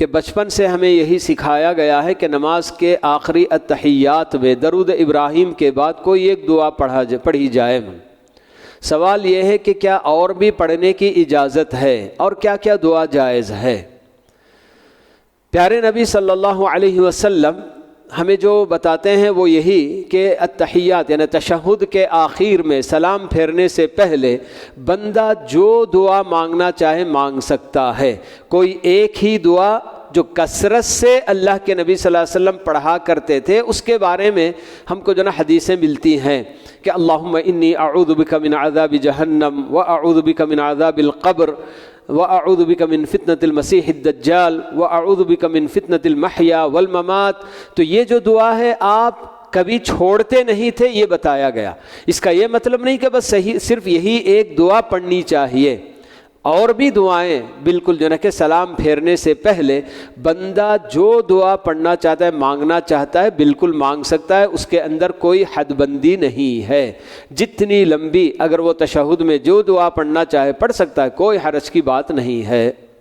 کہ بچپن سے ہمیں یہی سکھایا گیا ہے کہ نماز کے آخری التحیات میں درود ابراہیم کے بعد کوئی ایک دعا پڑھی جائے۔ سوال یہ ہے کہ کیا اور بھی پڑھنے کی اجازت ہے اور کیا کیا دعا جائز ہے؟ پیارے نبی صلی اللہ علیہ وسلم ہمیں جو بتاتے ہیں وہ یہی کہ التحیات یعنی تشہد کے آخر میں سلام پھیرنے سے پہلے بندہ جو دعا مانگنا چاہے مانگ سکتا ہے۔ کوئی ایک ہی دعا جو کثرت سے اللہ کے نبی صلی اللہ علیہ وسلم پڑھا کرتے تھے اس کے بارے میں ہم کو جو نا حدیثیں ملتی ہیں کہ اللہم انی اعوذ بک من عذاب جہنم واعوذ بک من عذاب القبر وَأَعُوذُ بِكَ مِن فِتْنَةِ الْمَسِيحِ الدَّجَّالِ وَأَعُوذُ بِكَ مِن فِتْنَةِ الْمَحْيَا وَالْمَمَاتِ۔ تو یہ جو دعا ہے آپ کبھی چھوڑتے نہیں تھے، یہ بتایا گیا۔ اس کا یہ مطلب نہیں کہ بس صرف یہی ایک دعا پڑھنی چاہیے، اور بھی دعائیں بالکل جو ہے کہ سلام پھیرنے سے پہلے بندہ جو دعا پڑھنا چاہتا ہے مانگنا چاہتا ہے بالکل مانگ سکتا ہے، اس کے اندر کوئی حد بندی نہیں ہے۔ جتنی لمبی اگر وہ تشہد میں جو دعا پڑھنا چاہے پڑھ سکتا ہے، کوئی حرج کی بات نہیں ہے۔